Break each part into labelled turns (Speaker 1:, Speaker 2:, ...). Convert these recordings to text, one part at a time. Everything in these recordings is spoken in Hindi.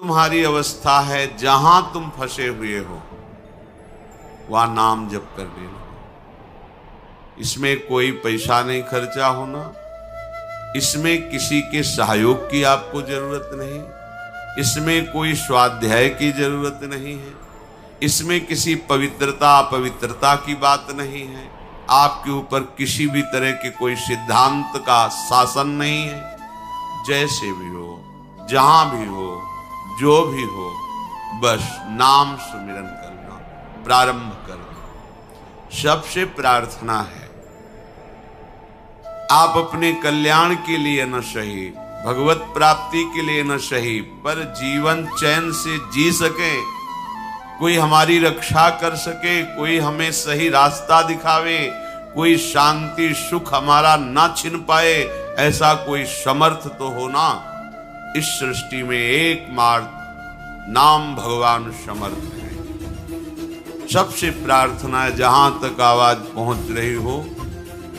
Speaker 1: तुम्हारी अवस्था है, जहां तुम फंसे हुए हो वहां नाम जप करने लगो। इसमें कोई पैसा नहीं खर्चा होना, इसमें किसी के सहयोग की आपको जरूरत नहीं, इसमें कोई स्वाध्याय की जरूरत नहीं है, इसमें किसी पवित्रता अपवित्रता की बात नहीं है, आपके ऊपर किसी भी तरह के कोई सिद्धांत का शासन नहीं है। जैसे भी हो, जहां भी हो, जो भी हो, बस नाम सुमिरन करना प्रारंभ कर दो। सबसे प्रार्थना है, आप अपने कल्याण के लिए न सही, भगवत प्राप्ति के लिए न सही, पर जीवन चैन से जी सके, कोई हमारी रक्षा कर सके, कोई हमें सही रास्ता दिखावे, कोई शांति सुख हमारा ना छिन पाए, ऐसा कोई समर्थ तो हो ना। इस सृष्टि में एकमात्र नाम भगवान समर्थ है। सबसे प्रार्थना है, जहां तक आवाज पहुंच रही हो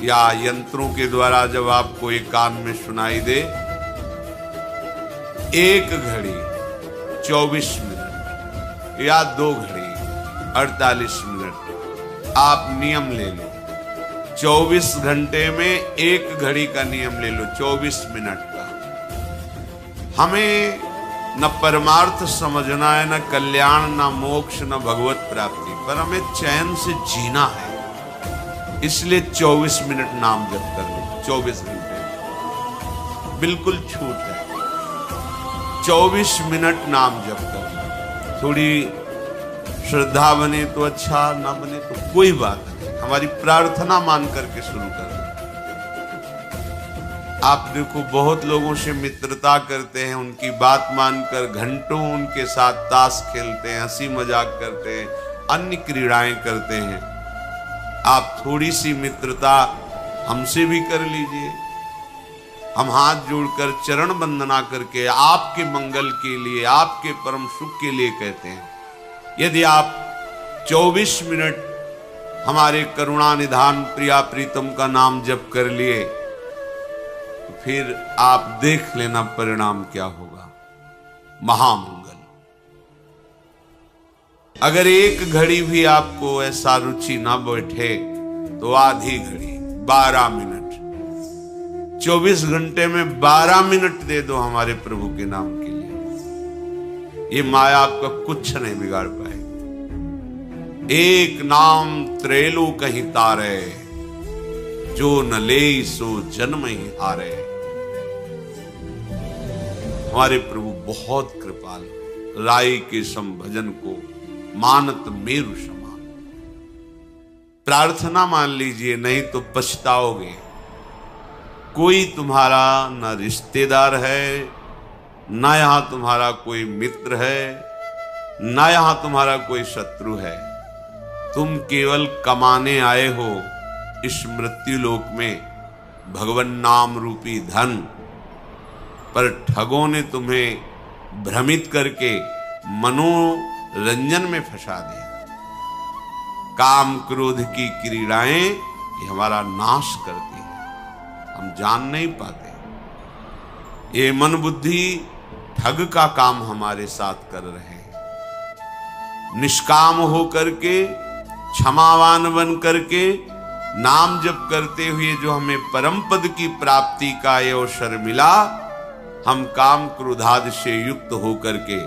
Speaker 1: या यंत्रों के द्वारा जब आपको एक कान में सुनाई दे, 1 घड़ी 24 मिनट या 2 घड़ी 48 मिनट आप नियम ले लो। 24 घंटे में 1 घड़ी का नियम ले लो, 24 मिनट का। हमें न परमार्थ समझना है, न कल्याण, न मोक्ष, न भगवत प्राप्ति, पर हमें चैन से जीना है। इसलिए 24 मिनट नाम जप कर लो। 24 घंटे बिल्कुल छूट है, 24 मिनट नाम जप कर लो। थोड़ी श्रद्धा बने तो अच्छा, ना बने तो कोई बात नहीं, हमारी प्रार्थना मान करके शुरू कर दो। आप देखो, बहुत लोगों से मित्रता करते हैं, उनकी बात मानकर घंटों उनके साथ ताश खेलते हैं, हंसी मजाक करते हैं, अन्य क्रीड़ाएं करते हैं। आप थोड़ी सी मित्रता हमसे भी कर लीजिए। हम हाथ जोड़कर चरण वंदना करके आपके मंगल के लिए, आपके परम सुख के लिए कहते हैं। यदि आप 24 मिनट हमारे करुणा निधान प्रिया प्रीतम का नाम जप कर लिए, तो फिर आप देख लेना परिणाम क्या होगा। महामंगल। अगर 1 घड़ी भी आपको ऐसा रुचि ना बैठे तो आधी घड़ी 12 मिनट, 24 घंटे में 12 मिनट दे दो हमारे प्रभु के नाम के लिए। ये माया आपका कुछ नहीं बिगाड़ पाएगी। एक नाम त्रैलोक ही तारे, जो न ले सो जन्म ही हारे। हमारे प्रभु बहुत कृपाल, राई के सम भजन को मानत मेरु समान। प्रार्थना मान लीजिए, नहीं तो पछताओगे। कोई तुम्हारा न रिश्तेदार है, न यहां तुम्हारा कोई मित्र है, न यहां तुम्हारा कोई शत्रु है। तुम केवल कमाने आए हो इस मृत्यु लोक में भगवान नाम रूपी धन, पर ठगों ने तुम्हें भ्रमित करके मनोरंजन में फंसा दिया। काम क्रोध की क्रीड़ाएं ये हमारा नाश करती है, हम जान नहीं पाते। ये मन बुद्धि ठग का काम हमारे साथ कर रहे हैं। निष्काम हो करके, क्षमावान बन करके, नाम जप करते हुए जो हमें परम पद की प्राप्ति का ये अवसर मिला, हम काम क्रोधादि से युक्त होकर के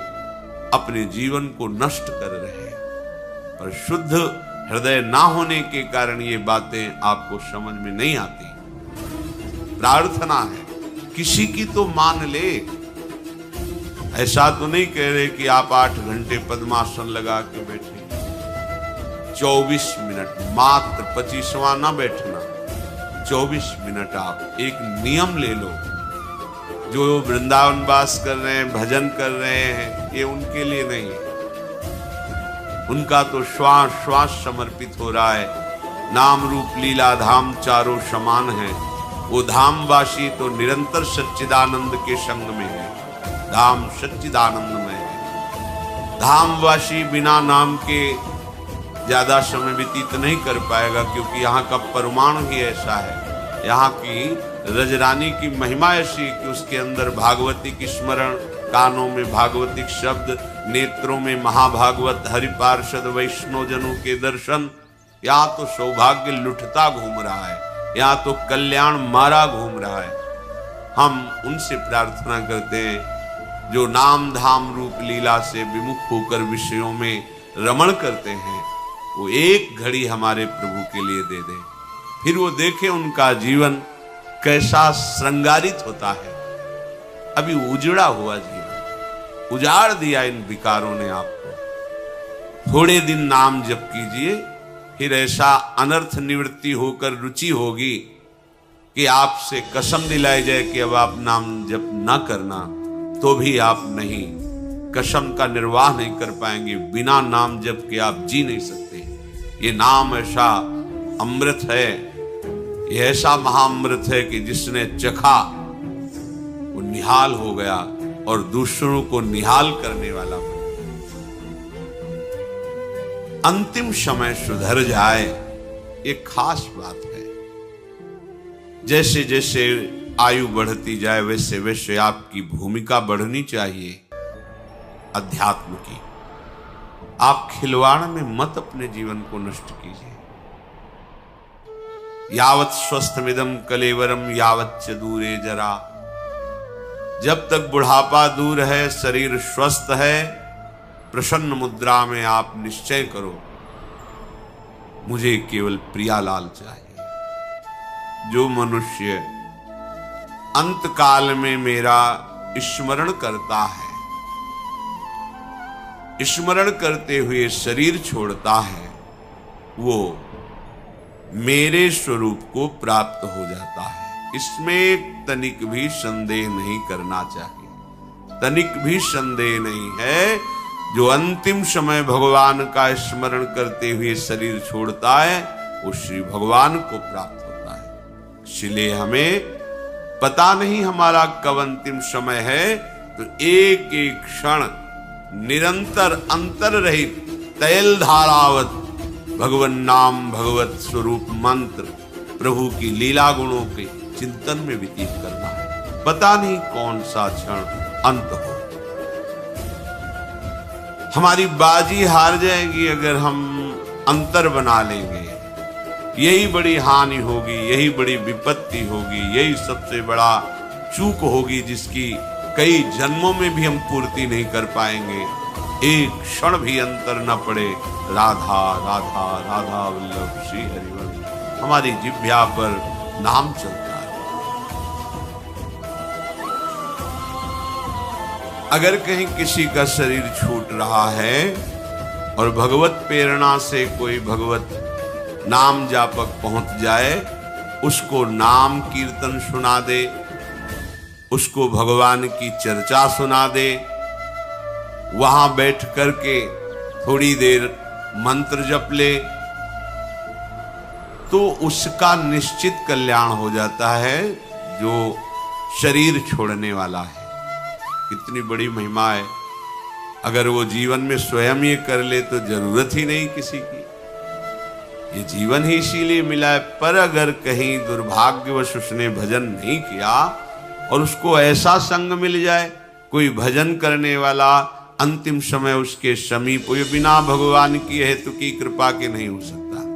Speaker 1: अपने जीवन को नष्ट कर रहे हैं। पर शुद्ध हृदय ना होने के कारण ये बातें आपको समझ में नहीं आती। प्रार्थना है, किसी की तो मान ले। ऐसा तो नहीं कह रहे कि आप 8 घंटे पद्मासन लगा के बैठे। 24 मिनट मात्र, 25वां ना बैठना, 24 मिनट आप एक नियम ले लो। जो वृंदावन वास कर रहे हैं, भजन कर रहे हैं, ये उनके लिए नहीं है। उनका तो श्वास श्वास समर्पित हो रहा है। नाम रूप लीला धाम चारों समान है। वो धामवासी तो निरंतर सच्चिदानंद के संग में है। धाम सच्चिदानंद में है। धामवासी बिना नाम के ज्यादा समय व्यतीत नहीं कर पाएगा, क्योंकि यहाँ का परमाणु ही ऐसा है। यहाँ की रजरानी की महिमा ऐसी कि उसके अंदर भागवती की स्मरण, कानों में भागवतिक शब्द, नेत्रों में महाभागवत हरिपार्षद वैष्णव जनों के दर्शन। या तो सौभाग्य लुटता घूम रहा है, या तो कल्याण मारा घूम रहा है। हम उनसे प्रार्थना करते हैं जो नाम धाम रूप लीला से विमुख होकर विषयों में रमण करते हैं, वो एक घड़ी हमारे प्रभु के लिए दे दें, फिर वो देखें उनका जीवन कैसा श्रृंगारित होता है। अभी उजड़ा हुआ जीवन, उजाड़ दिया इन विकारों ने आपको। थोड़े दिन नाम जप कीजिए, फिर ऐसा अनर्थ निवृत्ति होकर रुचि होगी कि आपसे कसम दिलाई जाए कि अब आप नाम जप ना करना, तो भी आप नहीं, कसम का निर्वाह नहीं कर पाएंगे। बिना नाम जप के आप जी नहीं सकते। ये नाम ऐसा अमृत है, ये ऐसा महाअमृत है कि जिसने चखा वो निहाल हो गया और दूसरों को निहाल करने वाला बना। अंतिम समय सुधर जाए, ये खास बात है। जैसे जैसे आयु बढ़ती जाए वैसे वैसे आपकी भूमिका बढ़नी चाहिए अध्यात्म की। आप खिलवाड़ में मत अपने जीवन को नष्ट कीजिए। यावत् स्वस्थमिदं कलेवरम यावत् च दूरे जरा। जब तक बुढ़ापा दूर है, शरीर स्वस्थ है, प्रसन्न मुद्रा में आप निश्चय करो, मुझे केवल प्रियालाल चाहिए। जो मनुष्य अंत काल में मेरा स्मरण करता है, स्मरण करते हुए शरीर छोड़ता है, वो मेरे स्वरूप को प्राप्त हो जाता है। इसमें तनिक भी संदेह नहीं करना चाहिए। तनिक भी संदेह नहीं है। जो अंतिम समय भगवान का स्मरण करते हुए शरीर छोड़ता है, वो श्री भगवान को प्राप्त होता है। इसलिए हमें पता नहीं हमारा कब अंतिम समय है, तो एक एक क्षण निरंतर अंतर रहित तैल धारावत भगवन नाम भगवत स्वरूप मंत्र प्रभु की लीला गुणों के चिंतन में व्यतीत करना है। पता नहीं कौन सा क्षण अंत हो। हमारी बाजी हार जाएगी अगर हम अंतर बना लेंगे। यही बड़ी हानि होगी, यही बड़ी विपत्ति होगी, यही सबसे बड़ा चूक होगी जिसकी कई जन्मों में भी हम पूर्ति नहीं कर पाएंगे। एक क्षण भी अंतर न पड़े। राधा राधा राधा वल्लभ श्री हरिवंश हमारी जिह्वा पर नाम चलता है। अगर कहीं किसी का शरीर छूट रहा है और भगवत प्रेरणा से कोई भगवत नाम जापक पहुंच जाए, उसको नाम कीर्तन सुना दे, उसको भगवान की चर्चा सुना दे, वहां बैठ करके थोड़ी देर मंत्र जप ले, तो उसका निश्चित कल्याण हो जाता है जो शरीर छोड़ने वाला है। कितनी बड़ी महिमा है। अगर वो जीवन में स्वयं ये कर ले तो जरूरत ही नहीं किसी की। ये जीवन ही इसीलिए मिला है। पर अगर कहीं दुर्भाग्यवश उसने भजन नहीं किया और उसको ऐसा संग मिल जाए, कोई भजन करने वाला अंतिम समय उसके समीप, ये बिना भगवान की हेतु की कृपा के नहीं हो सकता।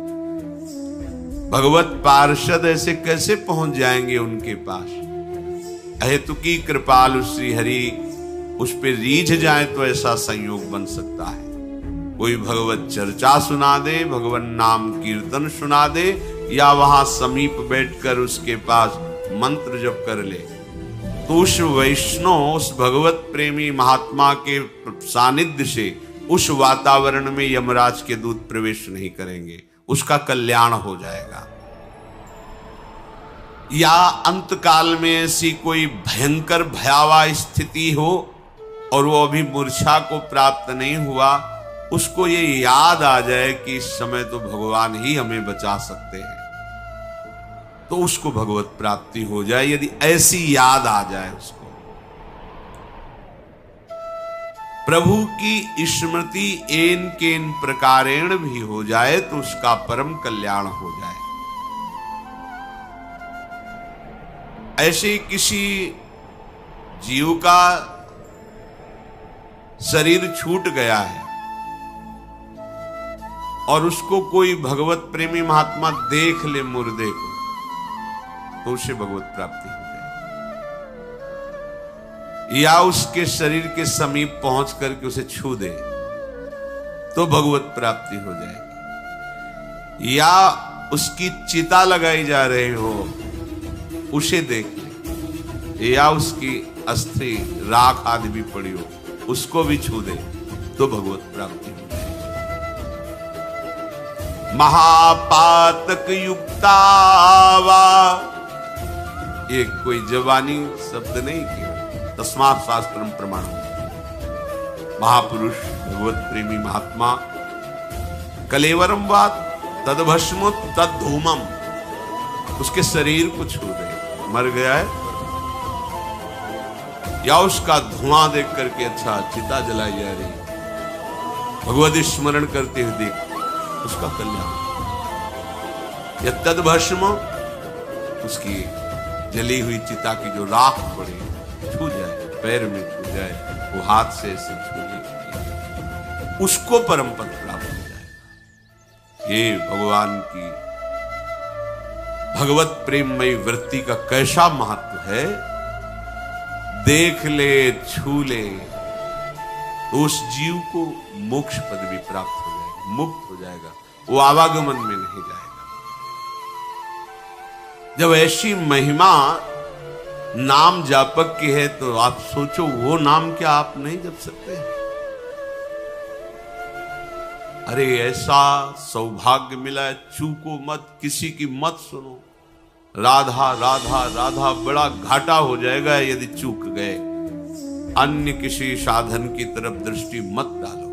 Speaker 1: भगवत पार्षद ऐसे कैसे पहुंच जाएंगे उनके पास? अहेतु की कृपालु श्री हरि उस पे रीझ जाए तो ऐसा संयोग बन सकता है। कोई भगवत चर्चा सुना दे, भगवान नाम कीर्तन सुना दे, या वहां समीप बैठकर उसके पास मंत्र जप कर ले, तो उस वैष्णव, उस भगवत प्रेमी महात्मा के सानिध्य से उस वातावरण में यमराज के दूत प्रवेश नहीं करेंगे, उसका कल्याण हो जाएगा। या अंत काल में ऐसी कोई भयंकर भयावह स्थिति हो और वो अभी मूर्छा को प्राप्त नहीं हुआ, उसको ये याद आ जाए कि इस समय तो भगवान ही हमें बचा सकते हैं, तो उसको भगवत प्राप्ति हो जाए। यदि ऐसी याद आ जाए उसको, प्रभु की स्मृति एन केन प्रकारेण भी हो जाए तो उसका परम कल्याण हो जाए। ऐसे किसी जीव का शरीर छूट गया है और उसको कोई भगवत प्रेमी महात्मा देख ले मुर्दे को, तो उसे भगवत प्राप्ति हो जाए, या उसके शरीर के समीप पहुंच करके उसे छू दे तो भगवत प्राप्ति हो जाएगी, या उसकी चिता लगाई जा रही हो उसे देख ले, या उसकी अस्थि राख आदि भी पड़ी हो उसको भी छू दे तो भगवत प्राप्ति हो जाएगी। महापातक युक्तावा, ये कोई जवानी शब्द नहीं किया, तस्मात् शास्त्रम प्रमाण। महापुरुष भगवत प्रेमी महात्मा कलेवरम वात तदभस्म तद्धूमम, उसके शरीर को छू दे, मर गया है, या उसका धुआं देख करके अच्छा चिता जलाई जा रही, भगवत स्मरण करते हुए देख उसका कल्याण, या तदभस्म उसकी जली हुई चिता की जो राख पड़े छू जाए, पैर में छू जाए, वो हाथ से ऐसे छू ले, उसको परम पद प्राप्त हो जाएगा। ये भगवान की भगवत प्रेममयी वृत्ति का कैसा महत्व है। देख ले छू ले तो उस जीव को मोक्ष पद भी प्राप्त हो जाएगा, मुक्त हो जाएगा, वो आवागमन में नहीं जाएगा। जब ऐसी महिमा नाम जापक की है तो आप सोचो वो नाम क्या आप नहीं जप सकते? अरे ऐसा सौभाग्य मिला है, चूको मत, किसी की मत सुनो, राधा राधा राधा, बड़ा घाटा हो जाएगा यदि चूक गए। अन्य किसी साधन की तरफ दृष्टि मत डालो,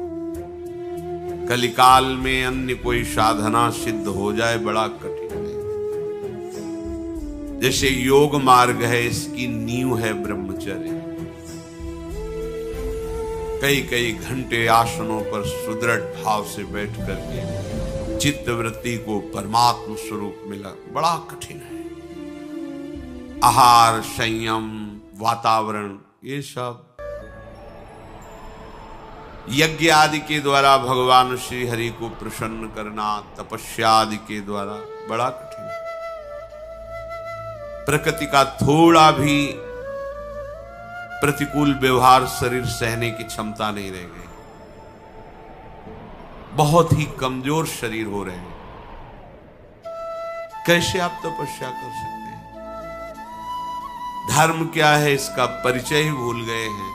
Speaker 1: कलिकाल में अन्य कोई साधना सिद्ध हो जाए बड़ा कठिन है। जैसे योग मार्ग है, इसकी नींव है ब्रह्मचर्य। कई कई घंटे आसनों पर सुदृढ़ भाव से बैठ करके चित्त वृत्ति को परमात्म स्वरूप मिला बड़ा कठिन है। आहार, संयम, वातावरण, ये सब यज्ञ आदि के द्वारा भगवान श्री हरि को प्रसन्न करना, तपस्या आदि के द्वारा बड़ा कठिन है। प्रकृति का थोड़ा भी प्रतिकूल व्यवहार शरीर सहने की क्षमता नहीं रह गई, बहुत ही कमजोर शरीर हो रहे हैं। कैसे आप तपस्या कर सकते हैं? धर्म क्या है इसका परिचय ही भूल गए हैं।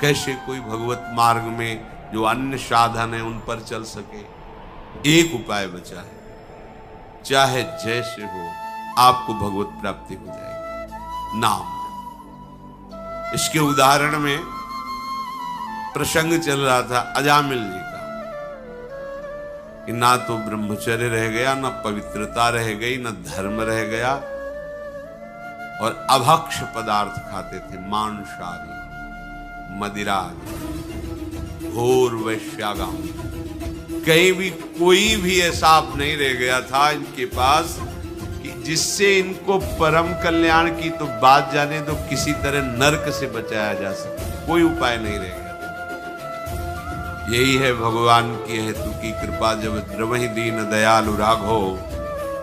Speaker 1: कैसे कोई भगवत मार्ग में जो अन्य साधन है उन पर चल सके? एक उपाय बचा है, चाहे जैसे हो आपको भगवत प्राप्ति हो जाएगी, नाम। इसके उदाहरण में प्रसंग चल रहा था अजामिल जी का, कि ना तो ब्रह्मचर्य रह गया, ना पवित्रता रह गई, ना धर्म रह गया, और अभक्ष पदार्थ खाते थे, मांसाहारी, मदिरा, घोर वैश्यागाम। कहीं भी कोई भी ऐसा नहीं रह गया था इनके पास कि जिससे इनको परम कल्याण की तो बात जाने दो, किसी तरह नरक से बचाया जा सके, कोई उपाय नहीं रह गया। यही है भगवान की हेतु की कृपा, जब द्रवहि दीन दयालु राघो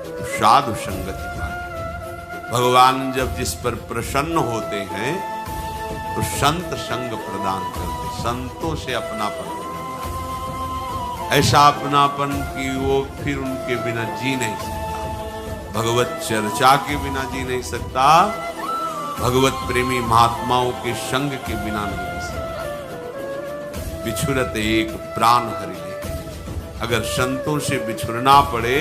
Speaker 1: तो साधु संगति पाए। भगवान जब जिस पर प्रसन्न होते हैं तो संत संग प्रदान करते, संतों से अपनापन, ऐसा अपनापन कि वो फिर उनके बिना जी नहीं सकता, भगवत चर्चा के बिना जी नहीं सकता, भगवत प्रेमी महात्माओं के संग के बिना नहीं जी सकता। बिछुरत एक प्राण हरि ले, अगर संतों से बिछुरना पड़े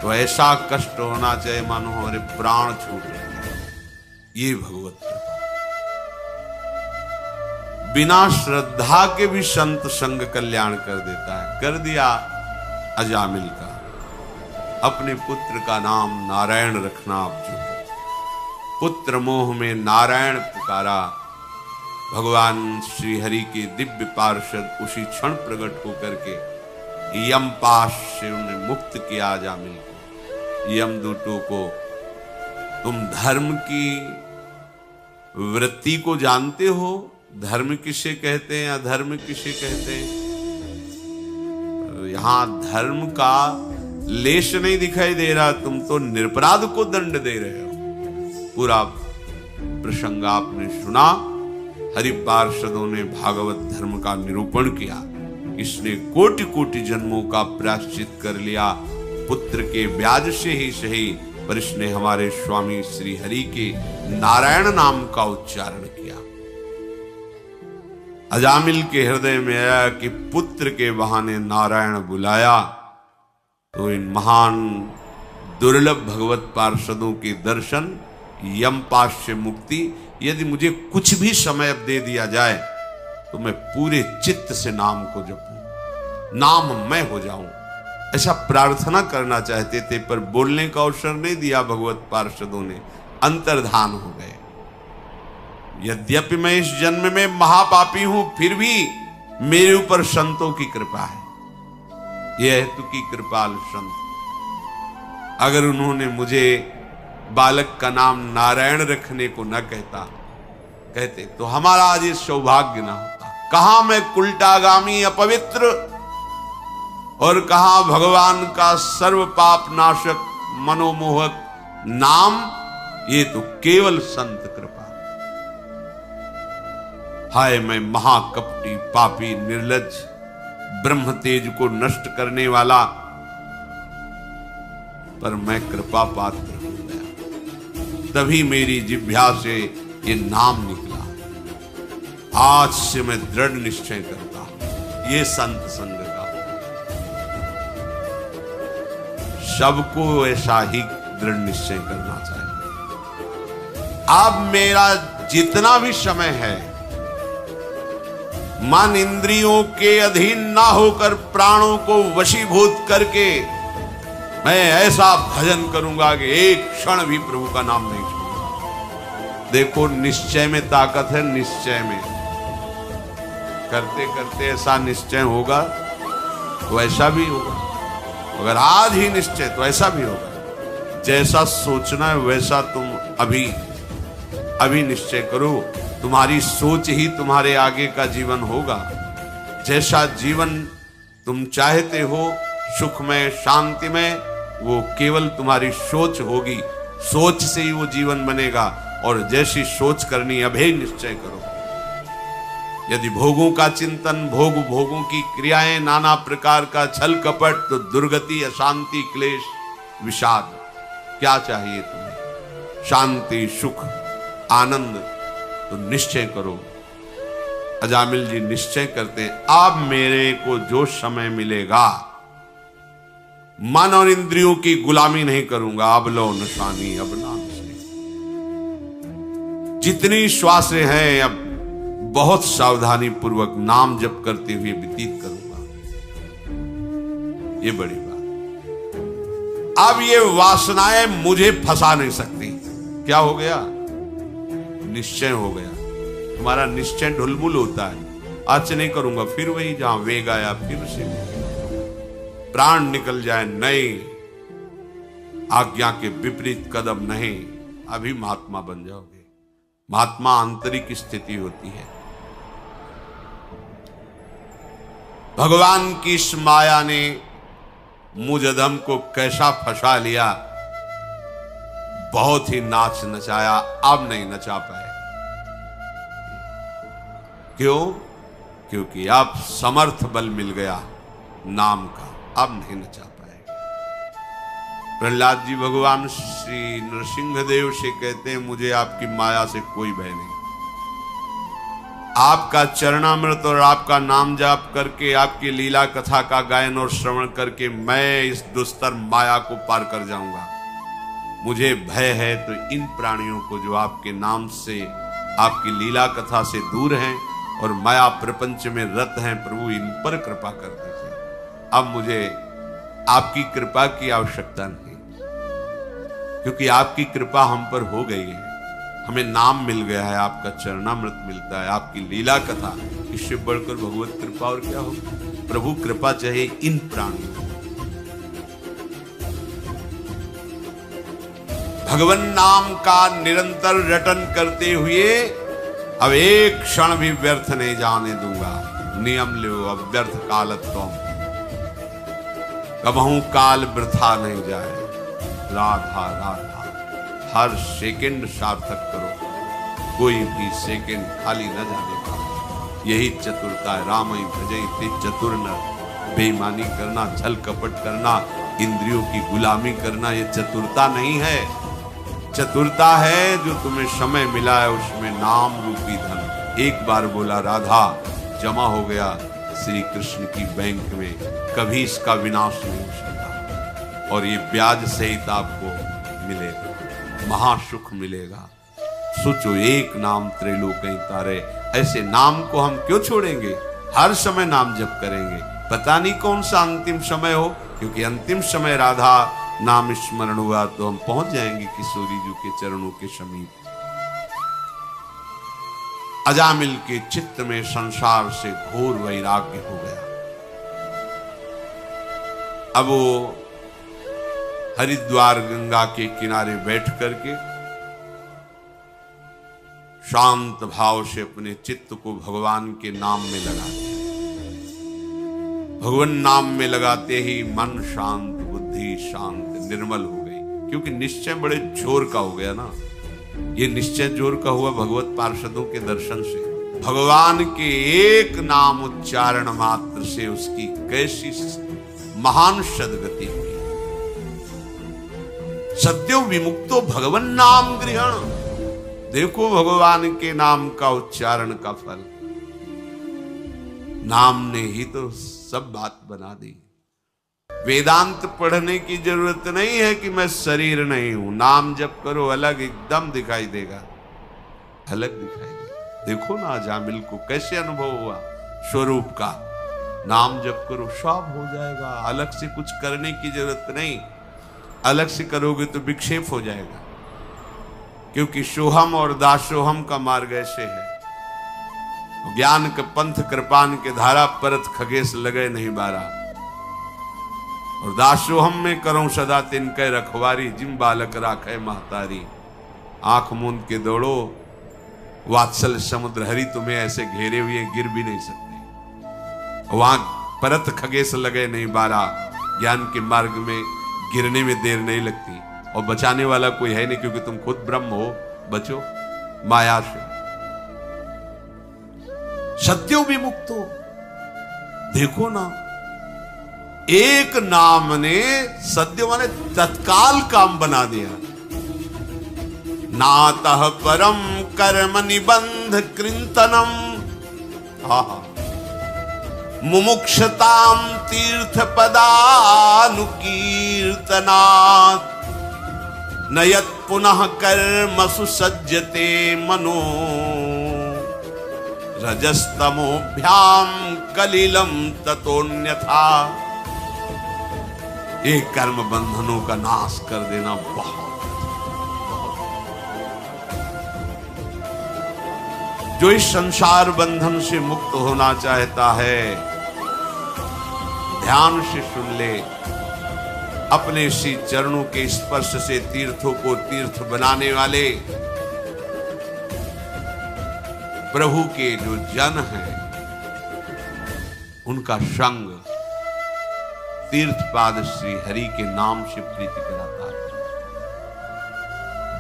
Speaker 1: तो ऐसा कष्ट होना चाहिए मानो हमारे प्राण छूट रहे हैं। ये भगवत कृपा। बिना श्रद्धा के भी संत संग कल्याण कर देता है। कर दिया अजामिल का, अपने पुत्र का नाम नारायण रखना आप जो, पुत्र मोह में नारायण पुकारा, भगवान श्री हरि के दिव्य पार्षद उसी क्षण प्रकट होकर के यमपाश से उन्हें मुक्त किया अजामिल को। यमदूतों को, तुम धर्म की वृत्ति को जानते हो, धर्म किसे कहते हैं, अधर्म किसे कहते हैं। यहां धर्म का लेश नहीं दिखाई दे रहा, तुम तो निरपराध को दंड दे रहे हो। पूरा प्रसंग आपने सुना। हरि पार्षदों ने भागवत धर्म का निरूपण किया। इसने कोटि कोटि जन्मों का प्रायश्चित कर लिया, पुत्र के ब्याज से ही सही, पर इसने हमारे स्वामी श्री हरि के नारायण नाम का उच्चारण किया। अजामिल के हृदय में आया कि पुत्र के बहाने नारायण बुलाया, तो इन महान दुर्लभ भगवत पार्षदों के दर्शन, यमपाश से मुक्ति, यदि मुझे कुछ भी समय अब दे दिया जाए तो मैं पूरे चित्त से नाम को जपूं, नाम मैं हो जाऊं, ऐसा प्रार्थना करना चाहते थे। पर बोलने का अवसर नहीं दिया भगवत पार्षदों ने, अंतर्धान हो गए। यद्यपि मैं इस जन्म में महापापी हूं, फिर भी मेरे ऊपर संतों की कृपा है। यह हेतु की कृपाल संत। अगर उन्होंने मुझे बालक का नाम नारायण रखने को न कहते तो हमारा आज ये सौभाग्य ना होता। कहां मैं कुलटागामी अपवित्र, और कहां भगवान का सर्व पाप नाशक मनोमोहक नाम, ये तो केवल संत कृपा। हाय मैं महाकपटी, पापी, निर्लज्ज, ब्रह्म तेज को नष्ट करने वाला, पर मैं कृपा पात्र हो गया। तभी मेरी जिह्वा से ये नाम निकला। आज से मैं दृढ़ निश्चय करता हूं, ये संत संग का। सबको ऐसा ही दृढ़ निश्चय करना चाहिए। अब मेरा जितना भी समय है, मन इंद्रियों के अधीन ना होकर प्राणों को वशीभूत करके मैं ऐसा भजन करूंगा कि एक क्षण भी प्रभु का नाम नहीं छोड़ूंगा। देखो निश्चय में ताकत है, निश्चय में करते करते ऐसा निश्चय होगा तो ऐसा भी होगा। अगर आज ही निश्चय तो ऐसा भी होगा। जैसा सोचना है वैसा तुम अभी निश्चय करो। तुम्हारी सोच ही तुम्हारे आगे का जीवन होगा। जैसा जीवन तुम चाहते हो, सुखमय, शांतिमय, वो केवल तुम्हारी सोच होगी। सोच से ही वो जीवन बनेगा। और जैसी सोच करनी, अभेय निश्चय करो। यदि भोगों का चिंतन, भोगों की क्रियाएं, नाना प्रकार का छल कपट, तो दुर्गति, अशांति, क्लेश, विषाद। क्या चाहिए तुम्हें? शांति, सुख, आनंद। तो निश्चय करो। अजामिल जी निश्चय करते हैं, अब मेरे को जो समय मिलेगा, मन और इंद्रियों की गुलामी नहीं करूंगा। अब लो निशानी, अब नाम से जितनी श्वासें हैं, अब बहुत सावधानी पूर्वक नाम जप करते हुए व्यतीत करूंगा। ये बड़ी बात। अब ये वासनाएं मुझे फंसा नहीं सकती। क्या हो गया? निश्चय हो गया। तुम्हारा निश्चय ढुलमुल होता है। आज से नहीं करूंगा, फिर वही जहां वेग आया फिर से प्राण निकल जाए, नहीं, आज्ञा के विपरीत कदम नहीं। अभी महात्मा बन जाओगे। महात्मा आंतरिक स्थिति होती है। भगवान की इस माया ने मुझ अधम को कैसा फंसा लिया। बहुत ही नाच नचाया, अब नहीं नचा पाए। क्यों? क्योंकि अब समर्थ बल मिल गया नाम का, अब नहीं नचा पाए। प्रहलाद जी भगवान श्री नरसिंह देव से कहते हैं, मुझे आपकी माया से कोई भय नहीं। आपका चरणामृत और आपका नाम जाप करके, आपकी लीला कथा का गायन और श्रवण करके मैं इस दुस्तर माया को पार कर जाऊंगा। मुझे भय है तो इन प्राणियों को जो आपके नाम से, आपकी लीला कथा से दूर हैं और माया प्रपंच में रत हैं, प्रभु इन पर कृपा कर दीजिए। अब मुझे आपकी कृपा की आवश्यकता नहीं, क्योंकि आपकी कृपा हम पर हो गई है। हमें नाम मिल गया है, आपका चरणामृत मिलता है, आपकी लीला कथा। इससे बढ़कर भगवत कृपा और क्या हो? प्रभु कृपा चाहिए इन प्राणियों को। भगवान नाम का निरंतर रटन करते हुए अब एक क्षण भी व्यर्थ नहीं जाने दूंगा। नियम लो अब व्यर्थ कालत्वम, कबहू काल वृथा नहीं जाए। राधा राधा, हर सेकंड सार्थक करो, कोई भी सेकंड खाली न जाने का। यही चतुरता है। राम ही भजई ते चतुर नर, बेईमानी करना, छल कपट करना, इंद्रियों की गुलामी करना, ये चतुरता नहीं है। चतुरता है जो तुम्हें समय मिला है उसमें नाम रूपी धन एक बार बोला राधा, जमा हो गया श्री कृष्ण की बैंक में, कभी इसका विनाश नहीं हो सकता। और ये ब्याज सहित आपको मिलेगा, महासुख मिलेगा। सोचो, एक नाम त्रैलोक्य तारे, ऐसे नाम को हम क्यों छोड़ेंगे? हर समय नाम जप करेंगे। पता नहीं कौन सा अंतिम समय हो, क्योंकि अंतिम समय राधा नाम स्मरण हुआ तो हम पहुंच जाएंगे किशोरी जी के चरणों के समीप। अजामिल के चित्त में संसार से घोर वैराग्य हो गया। अब वो हरिद्वार गंगा के किनारे बैठ करके शांत भाव से अपने चित्त को भगवान के नाम में लगा दिया। भगवान नाम में लगाते ही मन शांत, बुद्धि शांत, निर्मल हो गई। क्योंकि निश्चय बड़े जोर का हो गया ना। ये निश्चय जोर का हुआ भगवत पार्षदों के दर्शन से। भगवान के एक नाम उच्चारण मात्र से उसकी कैसी महान सद्गति हुई। सद्यो विमुक्तो भगवन नाम गृहण। देखो भगवान के नाम का उच्चारण का फल। नाम ने ही तो सब बात बना दी। वेदांत पढ़ने की जरूरत नहीं है कि मैं शरीर नहीं हूं। नाम जप करो, अलग एकदम दिखाई देगा, अलग दिखाई देगा। देखो ना अजामिल को कैसे अनुभव हुआ स्वरूप का। नाम जप करो, सब हो जाएगा। अलग से कुछ करने की जरूरत नहीं। अलग से करोगे तो विक्षेप हो जाएगा। क्योंकि सोहम और दासोहम का मार्ग ऐसे है। ज्ञान के पंथ कृपान के धारा परत खगेश लगे नहीं बारा। और दासोहम में करो सदा तिनके रखवारी, जिम बालक राखे महतारी। आंख मूंद के दौड़ो, वात्सल समुद्र हरि तुम्हें ऐसे घेरे हुए गिर भी नहीं सकते। वहां परत खगेश लगे नहीं बारा। ज्ञान के मार्ग में गिरने में देर नहीं लगती। और बचाने वाला कोई है नहीं, क्योंकि तुम खुद ब्रह्म हो। बचो माया से। सत्यो विमुक्तो। देखो ना, एक नाम ने सत्य माने तत्काल काम बना दिया। नातः परम कर्म निबंध कृंतनम, मुमुक्षताम तीर्थ पदानुकीर्तनात्, नयत पुनः कर्मसु सज्जते मनो, रजस्तमोभ्याम कलिलम ततोन्यथा। एक कर्म बंधनों का नाश कर देना बहुत। जो इस संसार बंधन से मुक्त होना चाहता है, ध्यान से सुन ले। अपने श्री चरणों के स्पर्श से तीर्थों को तीर्थ बनाने वाले प्रभु के जो जन हैं, उनका संग तीर्थपाद श्री हरि के नाम से प्रीति कराता है।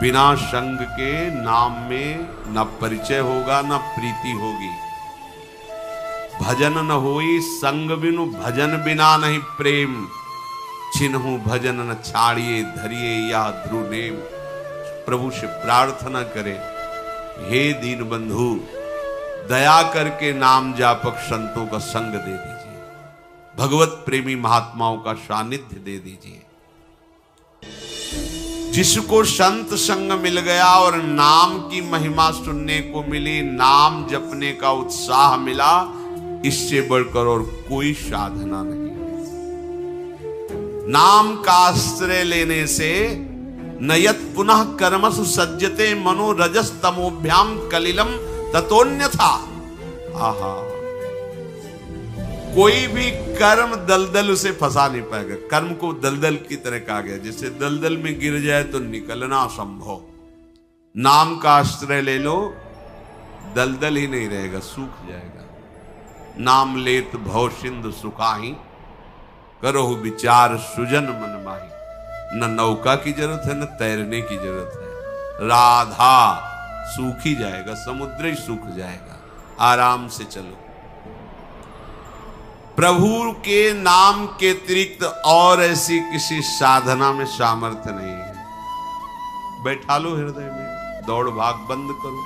Speaker 1: बिना संग के नाम में न परिचय होगा न प्रीति होगी। भजन न होई संग बिनु, भजन बिना नहीं प्रेम। छिन्हु भजन न छाड़िए, धरिए या ध्रुनेम। प्रभु से प्रार्थना करे, हे दीन बंधु, दया करके नाम जापक संतों का संग दे दीजिए, भगवत प्रेमी महात्माओं का सानिध्य दे दीजिए। जिसको संत संग मिल गया और नाम की महिमा सुनने को मिली, नाम जपने का उत्साह मिला, इससे बढ़कर और कोई साधना नहीं। नाम का आश्रय लेने से नयत पुनः कर्मसु सज्जते मनो, रजस तमोभ्याम कलिलम ततोन्यथा। आहा, कोई भी कर्म दलदल उसे फंसा नहीं पाएगा। कर्म को दलदल की तरह कहा गया, जैसे दलदल में गिर जाए तो निकलना असंभव। नाम का आश्रय ले लो, दलदल ही नहीं रहेगा, सूख जाएगा। नाम लेत भव सिंधु सुखाही, करो विचार सुजन मन माही। न नौका की जरूरत है, न तैरने की जरूरत है। राधा सूख ही जाएगा, समुद्र ही सूख जाएगा। आराम से चलो। प्रभु के नाम के अतिरिक्त और ऐसी किसी साधना में सामर्थ्य नहीं है। बैठा लो हृदय में, दौड़ भाग बंद करो।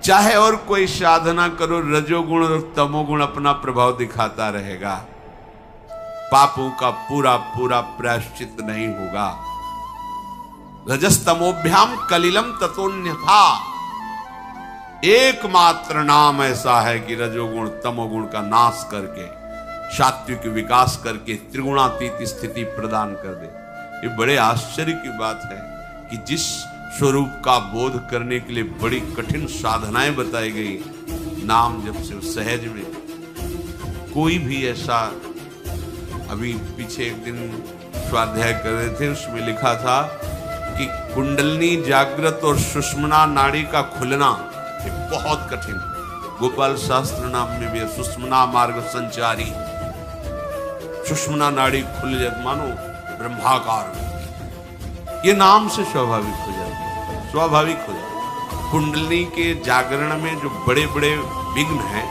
Speaker 1: चाहे और कोई साधना करो, रजोगुण और तमोगुण अपना प्रभाव दिखाता रहेगा। पापों का पूरा पूरा प्रायश्चित नहीं होगा। रजस्तमोभ्याम कलिलम ततोन्यथा। एकमात्र नाम ऐसा है कि रजोगुण तमोगुण का नाश करके, सात्विक विकास करके त्रिगुणातीत स्थिति प्रदान कर दे। ये बड़े आश्चर्य की बात है कि जिस स्वरूप का बोध करने के लिए बड़ी कठिन साधनाएं बताई गई, नाम जब से सहज में कोई भी ऐसा। अभी पीछे एक दिन स्वाध्याय कर रहे थे, उसमें लिखा था कि कुंडलनी जागृत और सुषुम्ना नाड़ी का खुलना ये बहुत कठिन। गोपाल शास्त्र नाम में भी सुषुम्ना मार्ग संचारी, सुषुम्ना नाड़ी खुल जाए मानो ब्रह्माकार। ये नाम से स्वाभाविक हो जाती है, स्वाभाविक हो जाती है। कुंडली के जागरण में जो बड़े बड़े विघ्न हैं,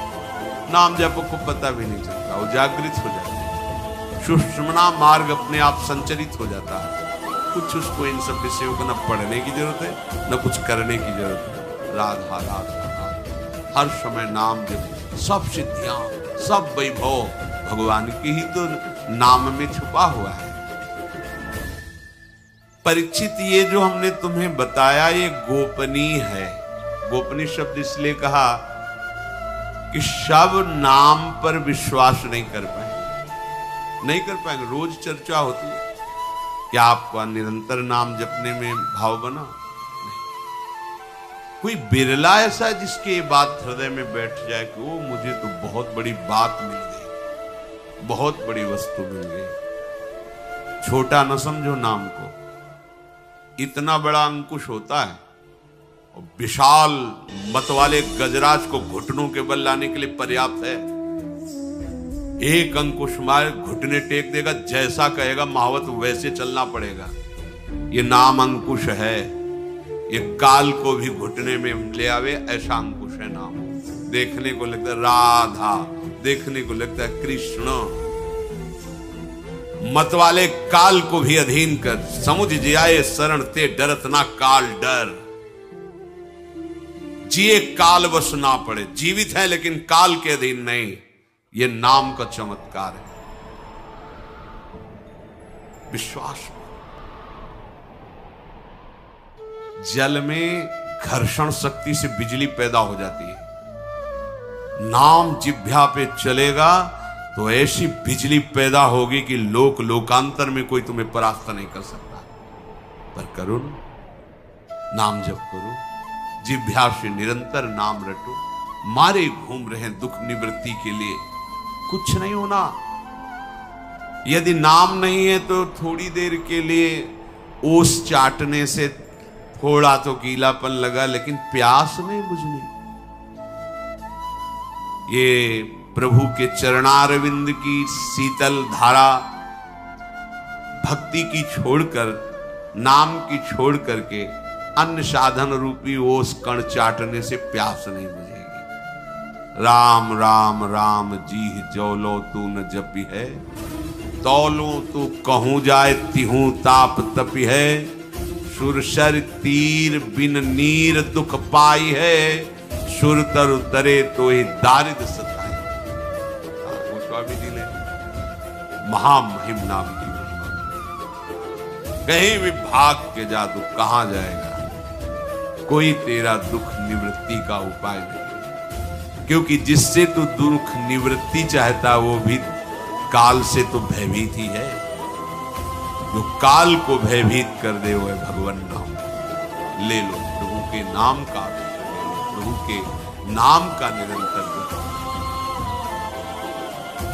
Speaker 1: नाम जप को पता भी नहीं चलता, वो जागृत हो जाता है। सुषुम्ना मार्ग अपने आप संचरित हो जाता है। कुछ उसको इन सब विषयों को न पढ़ने की जरूरत है, न कुछ करने की जरूरत है। राधा राधा राधा, हर समय नाम जप, सब सिद्धियां, सब वैभव भगवान की ही तो नाम में छुपा हुआ है। परीक्षित, ये जो हमने तुम्हें बताया ये गोपनीय है। गोपनीय शब्द इसलिए कहा कि सब नाम पर विश्वास नहीं कर पाएंगे, नहीं कर पाएंगे। रोज चर्चा होती है, क्या आपका निरंतर नाम जपने में भाव बना? नहीं। कोई बिरला ऐसा है जिसके ये बात हृदय में बैठ जाए कि वो मुझे तो बहुत बड़ी बात मिल गई, बहुत बड़ी वस्तु मिल गई। छोटा न समझो नाम को, इतना बड़ा अंकुश होता है और विशाल मत वाले गजराज को घुटनों के बल लाने के लिए पर्याप्त है। एक अंकुश मार घुटने टेक देगा, जैसा कहेगा महावत वैसे चलना पड़ेगा। ये नाम अंकुश है, ये काल को भी घुटने में ले आवे, ऐसा अंकुश है नाम। देखने को लगता है राधा, देखने को लगता है कृष्ण। मत वाले काल को भी अधीन कर, समुझ जियाए शरण ते डरत ना काल डर। जिए काल वश ना पड़े, जीवित है लेकिन काल के अधीन नहीं। ये नाम का चमत्कार है। विश्वास, जल में घर्षण शक्ति से बिजली पैदा हो जाती है। नाम जिह्वा पे चलेगा तो ऐसी बिजली पैदा होगी कि लोक लोकांतर में कोई तुम्हें परास्त नहीं कर सकता। पर करो नाम जप करो, जिह्वा से निरंतर नाम रटो। मारे घूम रहे दुख निवृत्ति के लिए, कुछ नहीं होना। यदि नाम नहीं है तो थोड़ी देर के लिए ओस चाटने से थोड़ा तो गीलापन लगा, लेकिन प्यास नहीं बुझनी। ये प्रभु के चरणारविंद की शीतल धारा भक्ति की छोड़कर, नाम की छोड़ करके अन्य साधन रूपी ओस कण चाटने से प्यास नहीं बुझेगी। राम राम राम जीह जौलो तू न जपी है, तौलो तू कहूं जाए तिहूं ताप तपी है। सुरसर तीर बिन नीर दुख पाई है, सुर तर उतरे तो ही दारिद सताए। गोस्वामी जी ने महामहिम नाम की महिमा, कहीं भी भाग के जा तू कहां जाएगा, कोई तेरा दुख निवृत्ति का उपाय नहीं। क्योंकि जिससे तू दुख निवृत्ति चाहता वो भी काल से तो भयभीत ही है। जो काल को भयभीत कर दे वो है भगवान नाम। ले लो प्रभु के नाम का, प्रभु के नाम का निरंतर जप।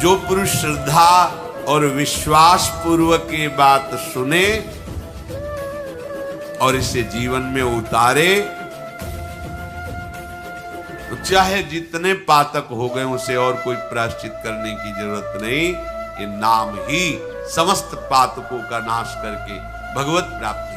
Speaker 1: जो पुरुष श्रद्धा और विश्वास पूर्वक ये बात सुने और इसे जीवन में उतारे, चाहे जितने पातक हो गए उसे और कोई प्रायश्चित करने की जरूरत नहीं। ये नाम ही समस्त पातकों का नाश करके भगवत प्राप्ति